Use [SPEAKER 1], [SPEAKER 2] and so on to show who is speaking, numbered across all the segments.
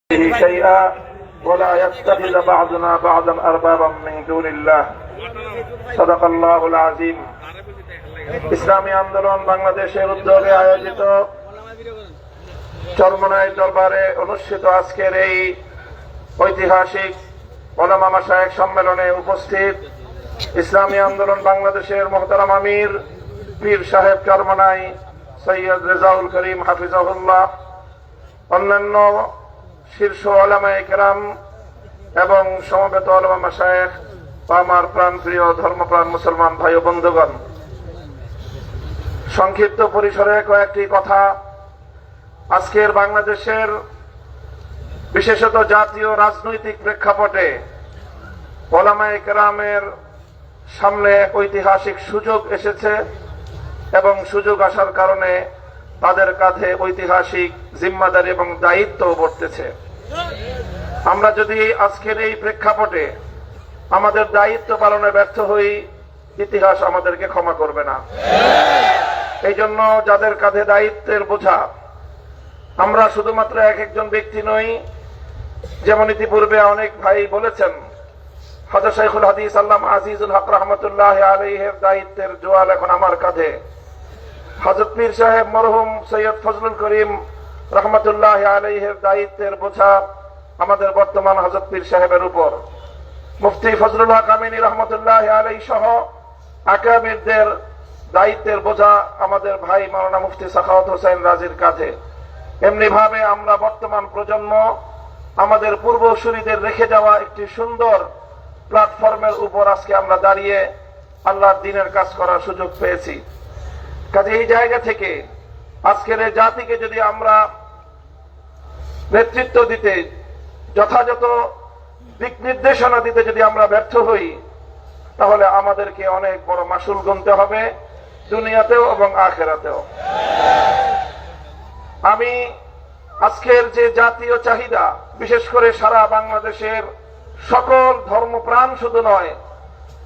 [SPEAKER 1] شيئا ولا يتخذ بعضنا بعضا أربابا من دون الله صدق الله العظيم। ইসলামী আন্দোলন বাংলাদেশের উদ্যোগে আয়োজিত চরমনাই দরবারে অনুষ্ঠিত আজকের এই ঐতিহাসিক ওলামা মাশায়েখ সম্মেলনে উপস্থিত ইসলামী আন্দোলন বাংলাদেশের মুহতারাম আমির পীর সাহেব চরমনাই সৈয়দ রেজাউল করিম হাফিজাহুল্লাহ, অন্যান্য শীর্ষ ওলামায়ে কেরাম এবং সমবেত ওলামা মাশায়েখ, আমার প্রাণপ্রিয় ধর্মপ্রাণ মুসলমান ভাই ও বন্ধুগণ, সংক্ষিপ্ত পরিসরে কয়েকটি কথা। আজকের বাংলাদেশের বিশেষত জাতীয় রাজনৈতিক প্রেক্ষাপটে ওলামায়ে কেরামের সামনে এক ঐতিহাসিক সুযোগ এসেছে এবং সুযোগ আসার কারণে তাদের কাঁধে ঐতিহাসিক জিম্মাদারি এবং দায়িত্ব বর্তেছে। আমরা যদি আজকের এই প্রেক্ষাপটে আমাদের দায়িত্ব পালনে ব্যর্থ হই, ইতিহাস আমাদেরকে ক্ষমা করবে না। এই জন্য যাদের কাঁধে দায়িত্বের বোঝা, আমরা শুধুমাত্র এক একজন ব্যক্তি নই। যেমন ইতিপূর্বে অনেক ভাই বলেছেন, হযরত শাইখুল হাদিস আল্লামা আজিজুল হক রাহমাতুল্লাহি আলাইহির দায়িত্বের জোয়াল এখন আমার কাঁধে। হযরত পীর সাহেব মরহুম সৈয়দ ফজলুল করিম রহমতুল্লাহ আলাইহির দায়িত্বের বোঝা আমাদের বর্তমান হযরত পীর সাহেবের উপর। মুফতি ফজলুল হক আমিনী রহমতুল্লাহ আলাইহি সহ আকাবিরদের দায়িত্বের বোঝা আমাদের ভাই মাওলানা মুফতি সাখাওয়াত হোসেন রাজির কাঁধে। এমনি ভাবে আমরা বর্তমান প্রজন্ম আমাদের পূর্বসূরীদের রেখে যাওয়া একটি সুন্দর প্ল্যাটফর্মের উপর আজকে আমরা দাঁড়িয়ে আল্লাহর দ্বীনের কাজ করার সুযোগ পেয়েছি। কাজে এই জায়গা থেকে আজকের এই জাতিকে যদি আমরা নেতৃত্ব দিতে, যথাযথ দিক নির্দেশনা দিতে যদি আমরা ব্যর্থ হই, তাহলে আমাদেরকে অনেক বড় মাসুল গুনতে হবে, দুনিয়াতেও এবং আখিরাতেও। আমি আজকের যে জাতীয় চাহিদা, বিশেষ করে সারা বাংলাদেশের সকল ধর্মপ্রাণ শুধু নয়,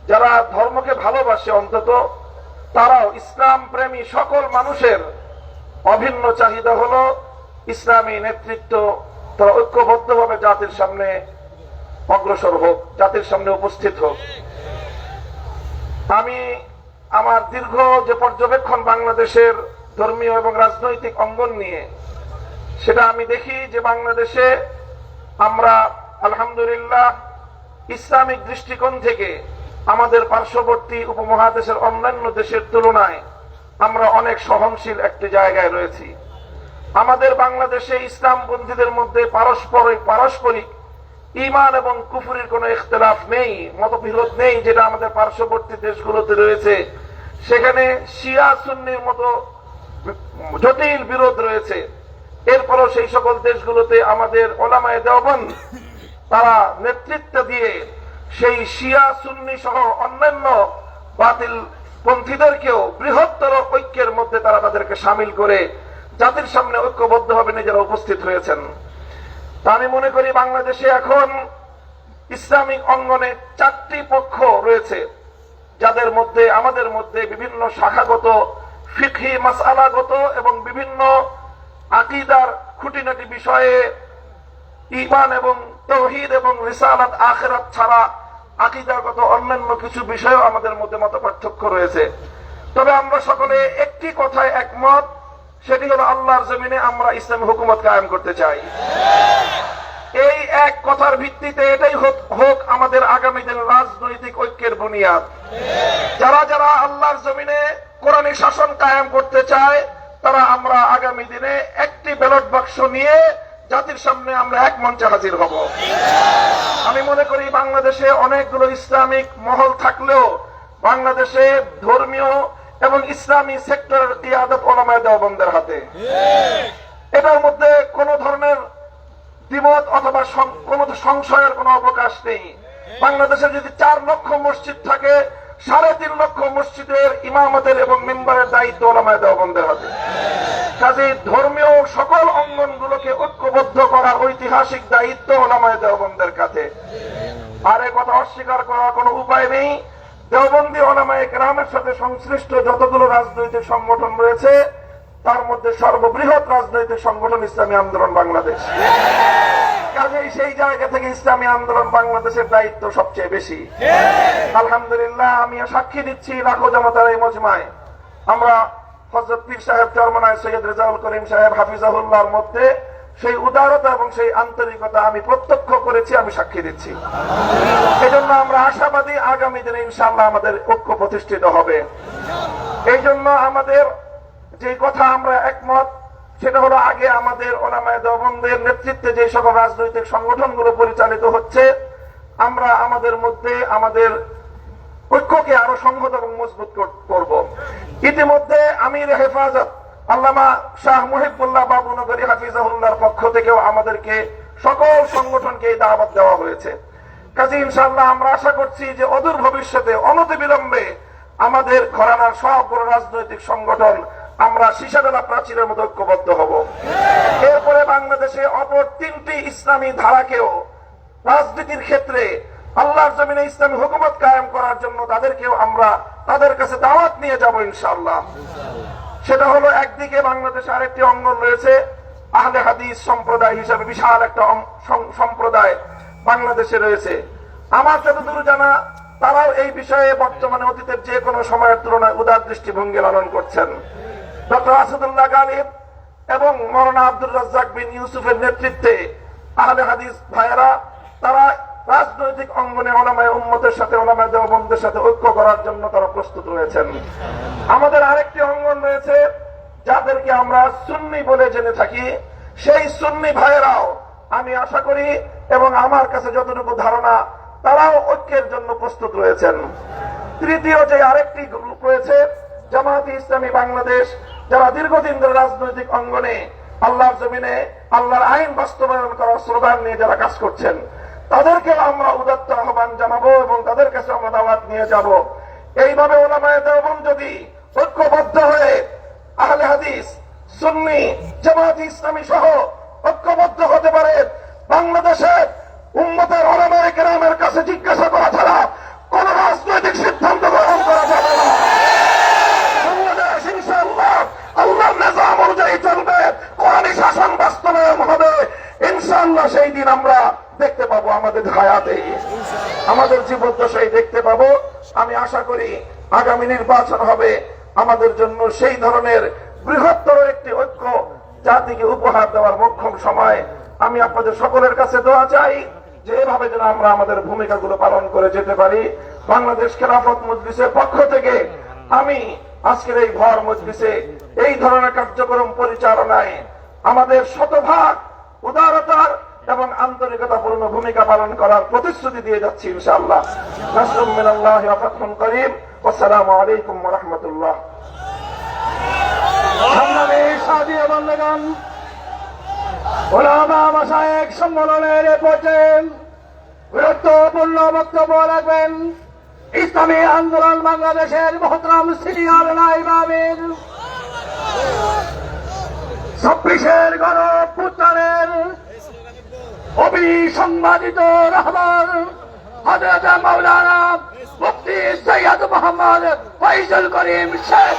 [SPEAKER 1] যারা ধর্মকে ভালোবাসে অন্তত তারাও, ইসলাম প্রেমী সকল মানুষের অভিন্ন চাহিদা হলো ইসলামী নেতৃত্ব তারা ঐক্যবদ্ধভাবে জাতির সামনে অগ্রসর হোক, জাতির সামনে উপস্থিত হোক। আমি আমার দীর্ঘ যে পর্যবেক্ষণ বাংলাদেশের ধর্মীয় এবং রাজনৈতিক অঙ্গন নিয়ে, সেটা আমি দেখি যে বাংলাদেশে আমরা আলহামদুলিল্লাহ ইসলামিক দৃষ্টিকোণ থেকে আমাদের পার্শ্ববর্তী উপমহাদেশের অন্যান্য দেশের তুলনায় আমরা অনেক সহনশীল একটি জায়গায় রয়েছি। আমাদের বাংলাদেশে ইসলামপন্থীদের মধ্যে পারস্পরিক ঈমান এবং কুফরির কোনো ইখতিলাফ নেই, মতবিরোধ নেই, যেটা আমাদের পার্শ্ববর্তী দেশগুলোতে রয়েছে। সেখানে শিয়া সুন্নির মতো জটিল বিরোধ রয়েছে। এরপরও সেই সকল দেশগুলোতে আমাদের ওলামায়ে দেওবন্দ তারা নেতৃত্ব দিয়ে সেই শিয়া সুন্নি সহ অন্যান্য বাতিল পন্থীদেরকেও বৃহত্তর ঐক্যের মধ্যে তারা তাদেরকে সামিল করে জাতির সামনে ঐক্যবদ্ধভাবে নিজেরা উপস্থিত হয়েছেন। তা আমি মনে করি বাংলাদেশে এখন ইসলামিক অঙ্গনে 4টি পক্ষ রয়েছে, যাদের মধ্যে আমাদের মধ্যে বিভিন্ন শাখাগত, ফিকহি মাসআলাগত এবং বিভিন্ন আকীদার খুঁটিনাটি বিষয়ে, ঈমান এবং তাওহীদ এবং রিসালাত আখিরাত ছাড়া আকীদাগত অন্যান্য কিছু বিষয়ও আমাদের মধ্যে মতপার্থক্য রয়েছে। তবে আমরা সকলে একটি কথায় একমত, সেটি হলো আল্লাহর জমিনে আমরা ইসলামী হুকুমত কায়েম করতে চাই। এই এক কথার ভিত্তিতে এটাই হোক আমাদের আগামী দিনের রাজনৈতিক ঐক্যের বুনিয়াদ। যারা যারা আল্লাহর জমিনে কোরআনী শাসন কায়েম করতে চায়, তারা আমরা আগামী দিনে একটি ব্যালট বাক্স নিয়ে জাতির সামনে আমরা এক মঞ্চে হাজির হব। আমি মনে করি বাংলাদেশে অনেকগুলো ইসলামিক মহল থাকলেও বাংলাদেশে ধর্মীয় এবং ইসলামী সেক্টরের কিয়াদত ওলামায়ে দেওবন্দের হাতে। এটার মধ্যে কোনো ধরনের দ্বিমত অথবা কোনো সংশয়ের কোনো অবকাশ নেই। বাংলাদেশে যদি 4 লক্ষ মসজিদ থাকে, 3.5 লক্ষ মসজিদের ইমামতের এবং মিম্বারের দায়িত্ব ওলামায়ে দেওবন্দের হাতে। কাজেই ধর্মীয় সকল অঙ্গনগুলোকে ঐক্যবদ্ধ করার ঐতিহাসিক দায়িত্ব ওলামায়ে দেওবন্দের কাছে। আর এ কথা অস্বীকার করার কোনো উপায় নেই। দেওবন্দি ওলামায়ে কেরামের সাথে সংশ্লিষ্ট যতগুলো রাজনৈতিক সংগঠন রয়েছে, তার মধ্যে সর্ববৃহৎ রাজনৈতিক সংগঠন ইসলামী আন্দোলন বাংলাদেশ। সেই জায়গা থেকে ইসলামী আন্দোলন বাংলাদেশের দায়িত্ব সবচেয়ে বেশি। আলহামদুলিল্লাহ, আমিও সাক্ষী দিচ্ছি লাখো জনতার এই মজমায় আমরা হযরত পীর সাহেব চরমনায় সৈয়দ রেজাউল করিম সাহেব হাফিজাহুল্লাহর মধ্যে সেই উদারতা এবং সেই আন্তরিকতা আমি প্রত্যক্ষ করেছি, আমি সাক্ষী দিচ্ছি। এজন্য আমরা আশাবাদী আগামী দিনে ইনশাআল্লাহ আমাদের ঐক্য প্রতিষ্ঠিত হবে। এই জন্য আমাদের যে কথা আমরা একমত, সেটা হলো আগে আমাদের উলামায়ে দেওবন্দের নেতৃত্বে যে সকল রাজনৈতিক সংগঠনগুলো পরিচালিত হচ্ছে, আমরা আমাদের মধ্যে আমাদের ঐক্যকে আরো সংহত এবং মজবুত করব। ইতিমধ্যে আমির হেফাজত আল্লামা শাহ মুহিবুল্লাহ বাবুনগরী হাফিজাহুল্লাহর পক্ষ থেকেও আমাদেরকে সকল সংগঠনকে এই দাওয়াত দেওয়া হয়েছে। কাজে ইনশাআল্লাহ আমরা আশা করছি যে অদূর ভবিষ্যতে অনতিবিলম্বে আমাদের ঘরানার সব বড় রাজনৈতিক সংগঠন আমরা সীসাডালা প্রাচীরের মতো ঐক্যবদ্ধ হব। এরপরে বাংলাদেশে অপর তিনটি ইসলামী ধারাকেও রাজনীতির ক্ষেত্রে আল্লাহর জমিনে ইসলামী হুকুমত কায়েম করার জন্য তাদেরকেও আমরা তাদের কাছে দাওয়াত নিয়ে যাব ইনশাআল্লাহ। সেটা হলো, একদিকে বাংলাদেশে আরেকটি অঙ্গন রয়েছে আহলে হাদিস সম্প্রদায় হিসাবে বিশাল একটা সম্প্রদায় বাংলাদেশে রয়েছে। আমার যতদূর জানা, তারাও এই বিষয়ে বর্তমানে অতীতের যে কোনো সময়ের তুলনায় উদার দৃষ্টিভঙ্গি লালন করছেন। ডক্টর আসাদুল্লাহ গালিব এবং মৌলানা আব্দুর রাজ্জাক বিন ইউসুফের নেতৃত্বে আহলে হাদিস ভাইয়েরা তারা রাজনৈতিক অঙ্গনে উলামায়ে উম্মতের সাথে উলামায়ে দেওবন্দের সাথে ঐক্য করার জন্য তারা প্রস্তুত রয়েছেন। আমাদের আরেকটি অঙ্গন রয়েছে যাদেরকে আমরা সুন্নি বলে জেনে থাকি, সেই সুন্নি ভাইয়েরাও আমি আশা করি এবং আমার কাছে যতটুকু ধারণা তারাও ঐক্যের জন্য প্রস্তুত রয়েছেন। তৃতীয় যে আরেকটি গ্রুপ রয়েছে জামায়াতে ইসলামী বাংলাদেশ, যারা দীর্ঘদিন ধরে রাজনৈতিক অঙ্গনে আল্লাহর জমিনে আল্লাহর আইন বাস্তবায়ন করার স্লোগান নিয়ে যারা কাজ করছেন, তাদেরকে আমরা উদাত্ত আহ্বান জানাবো এবং তাদের কাছে আমরা দাওয়াত নিয়ে যাব। এইভাবে উলামায়ে দেওবন্দ যদি ঐক্যবদ্ধ হয়ে আহলে হাদিস, সুন্নি, জামায়াতে ইসলামী সহ ঐক্যবদ্ধ হতে পারে, বাংলাদেশের উম্মতের উলামায়ে কেরামের কাছে জিজ্ঞাসা করা ছাড়া কোন রাজনৈতিক সিদ্ধান্ত গ্রহণ করা যাবে না। বাংলাদেশ ইনশাআল্লাহ আল্লাহর নিজাম অনুযায়ী চলবে, কোরআনী শাসন বাস্তবায়ন হবে ইনশাআল্লাহ। সেই দিন আমরা দেখতে পাবো, আমাদের হায়াতে আমাদের জীবদ্দশায় দেখতে পাবো। আমি আশা করি আগামী নির্বাচন হবে আমাদের জন্য সেই ধরনের বৃহত্তর একটি ঐক্য জাতিকে উপহার দেওয়ার মোক্ষম সময়। আমি আপনাদের সকলের কাছে দোয়া চাই যে এভাবে যেন আমরা আমাদের ভূমিকাগুলো পালন করে যেতে পারি। বাংলাদেশ খেলাফত মজলিসের পক্ষ থেকে আমি আজকের এই ভর মজলিসে এই ধরনের কার্যক্রম পরিচালনায় আমাদের শতভাগ উদারতার এবং আন্তরিকতাপূর্ণ ভূমিকা পালন করার প্রতিশ্রুতি দিয়ে যাচ্ছি ইনশাআল্লাহ। নাসরুম মিনাল্লাহি ওয়া ফাতহুন করিম। আসসালামু আলাইকুম ওয়া রাহমাতুল্লাহ।
[SPEAKER 2] সংগ্রামী সাথী ও বন্ধুগণ, উলামা মাশায়েখ সম্মেলনের পর্যায়ে গুরুত্বপূর্ণ বক্তব্য রাখবেন ইসলামী আন্দোলন বাংলাদেশের মহতরম সিনিয়র নায়েব আমির, ২৬-এর গণঅভ্যুত্থানের অবিসংবাদিত রাহবার হযরত মাওলানা মুফতি সৈয়দ মোহাম্মদ ফয়জুল করিম শেখ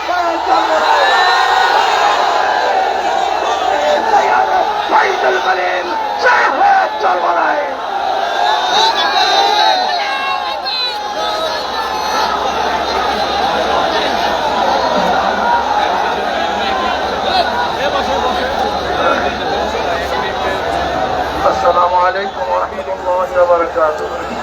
[SPEAKER 2] ফয়জুল করিম শেখ চরমনায়।
[SPEAKER 1] আসসালামু আলাইকুম ওয়া রাহমাতুল্লাহি ওয়া বারাকাতুহু।